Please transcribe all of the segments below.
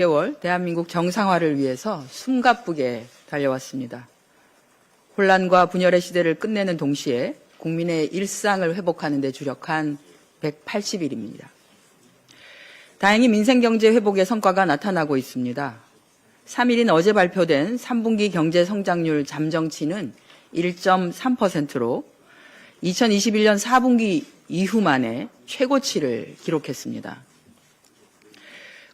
6개월 대한민국 정상화를 위해서 숨가쁘게 달려왔습니다. 혼란과 분열의 시대를 끝내는 동시에 국민의 일상을 회복하는 데 주력한 180일입니다. 다행히 민생경제 회복의 성과가 나타나고 있습니다. 3일인 어제 발표된 3분기 경제 성장률 잠정치는 1.3%로 2021년 4분기 이후 만에 최고치를 기록했습니다.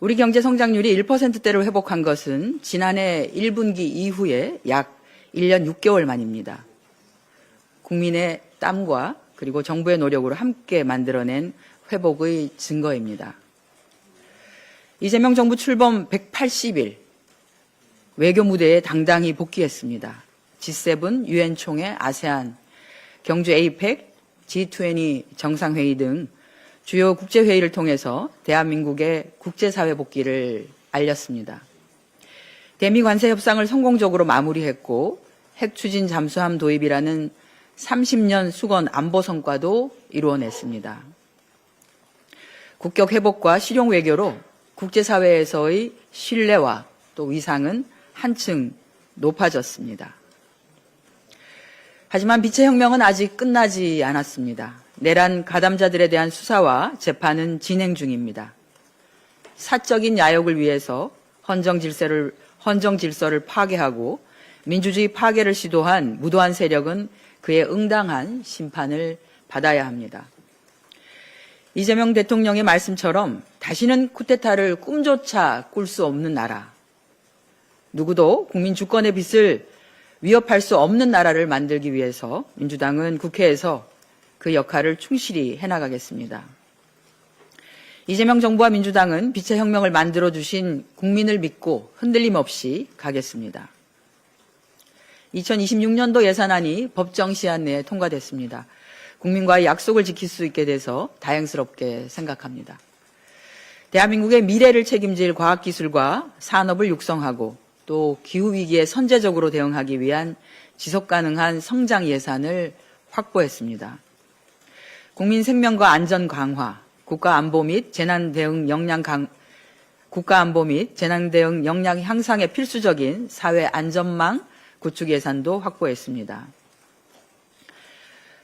우리 경제 성장률이 1%대로 회복한 것은 지난해 1분기 이후에 약 1년 6개월 만입니다. 국민의 땀과 그리고 정부의 노력으로 함께 만들어낸 회복의 증거입니다. 이재명 정부 출범 180일 외교 무대에 당당히 복귀했습니다. G7, UN 총회, 아세안, 경주 APEC, G20 정상회의 등 주요 국제회의를 통해서 대한민국의 국제사회 복귀를 알렸습니다. 대미 관세 협상을 성공적으로 마무리했고 핵 추진 잠수함 도입이라는 30년 수건 안보 성과도 이루어냈습니다. 국격 회복과 실용 외교로 국제사회에서의 신뢰와 또 위상은 한층 높아졌습니다. 하지만 빛의 혁명은 아직 끝나지 않았습니다. 내란 가담자들에 대한 수사와 재판은 진행 중입니다. 사적인 야욕을 위해서 헌정 질서를 파괴하고 민주주의 파괴를 시도한 무도한 세력은 그에 응당한 심판을 받아야 합니다. 이재명 대통령의 말씀처럼 다시는 쿠데타를 꿈조차 꿀 수 없는 나라, 누구도 국민 주권의 빛을 위협할 수 없는 나라를 만들기 위해서 민주당은 국회에서 그 역할을 충실히 해나가겠습니다. 이재명 정부와 민주당은 빛의 혁명을 만들어주신 국민을 믿고 흔들림 없이 가겠습니다. 2026년도 예산안이 법정 시한 내에 통과됐습니다. 국민과의 약속을 지킬 수 있게 돼서 다행스럽게 생각합니다. 대한민국의 미래를 책임질 과학기술과 산업을 육성하고 또 기후위기에 선제적으로 대응하기 위한 지속가능한 성장 예산을 확보했습니다. 국민 생명과 안전 강화, 국가안보 및 재난 대응 역량 향상에 필수적인 사회 안전망 구축 예산도 확보했습니다.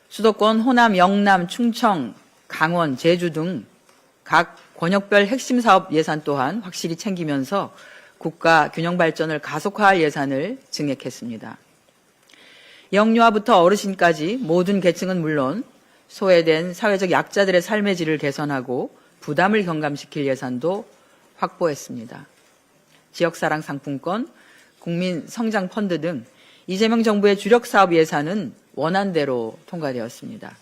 수도권 호남, 영남, 충청, 강원, 제주 등 각 권역별 핵심 사업 예산 또한 확실히 챙기면서 국가 균형 발전을 가속화할 예산을 증액했습니다. 영유아부터 어르신까지 모든 계층은 물론 소외된 사회적 약자들의 삶의 질을 개선하고 부담을 경감시킬 예산도 확보했습니다. 지역사랑 상품권, 국민성장펀드 등 이재명 정부의 주력 사업 예산은 원안대로 통과되었습니다.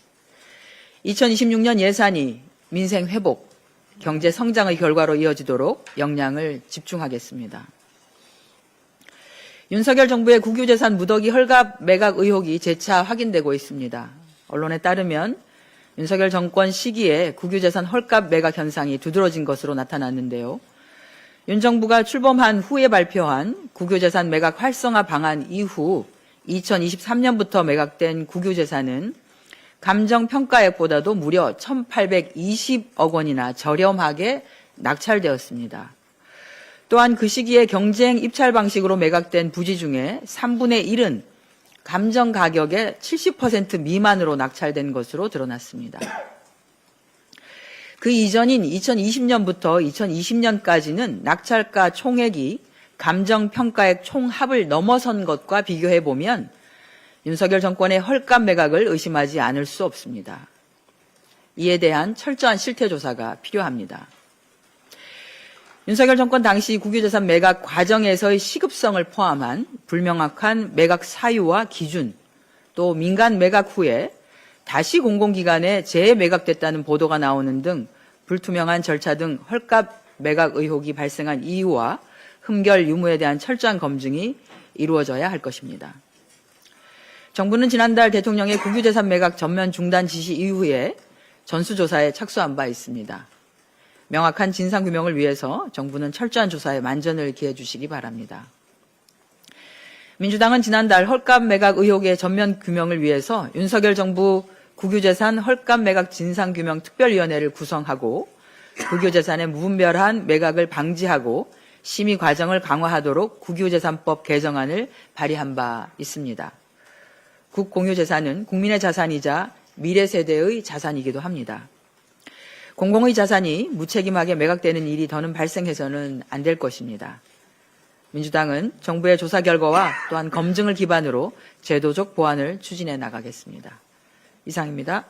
2026년 예산이 민생 회복, 경제 성장의 결과로 이어지도록 역량을 집중하겠습니다. 윤석열 정부의 국유재산 무더기 헐값 매각 의혹이 재차 확인되고 있습니다. 언론에 따르면 윤석열 정권 시기에 국유재산 헐값 매각 현상이 두드러진 것으로 나타났는데요. 윤 정부가 출범한 후에 발표한 국유재산 매각 활성화 방안 이후 2023년부터 매각된 국유재산은 감정평가액보다도 무려 1,820억 원이나 저렴하게 낙찰되었습니다. 또한 그 시기에 경쟁 입찰 방식으로 매각된 부지 중에 3분의 1은 감정 가격의 70% 미만으로 낙찰된 것으로 드러났습니다. 그 이전인 2020년부터 2020년까지는 낙찰가 총액이 감정평가액 총합을 넘어선 것과 비교해보면 윤석열 정권의 헐값 매각을 의심하지 않을 수 없습니다. 이에 대한 철저한 실태조사가 필요합니다. 윤석열 정권 당시 국유재산 매각 과정에서의 시급성을 포함한 불명확한 매각 사유와 기준, 또 민간 매각 후에 다시 공공기관에 재매각됐다는 보도가 나오는 등 불투명한 절차 등 헐값 매각 의혹이 발생한 이유와 흠결 유무에 대한 철저한 검증이 이루어져야 할 것입니다. 정부는 지난달 대통령의 국유재산 매각 전면 중단 지시 이후에 전수조사에 착수한 바 있습니다. 명확한 진상규명을 위해서 정부는 철저한 조사에 만전을 기해 주시기 바랍니다. 민주당은 지난달 헐값 매각 의혹의 전면 규명을 위해서 윤석열 정부 국유재산 헐값 매각 진상규명 특별위원회를 구성하고 국유재산의 무분별한 매각을 방지하고 심의 과정을 강화하도록 국유재산법 개정안을 발의한 바 있습니다. 국공유재산은 국민의 자산이자 미래 세대의 자산이기도 합니다. 공공의 자산이 무책임하게 매각되는 일이 더는 발생해서는 안 될 것입니다. 민주당은 정부의 조사 결과와 또한 검증을 기반으로 제도적 보완을 추진해 나가겠습니다. 이상입니다.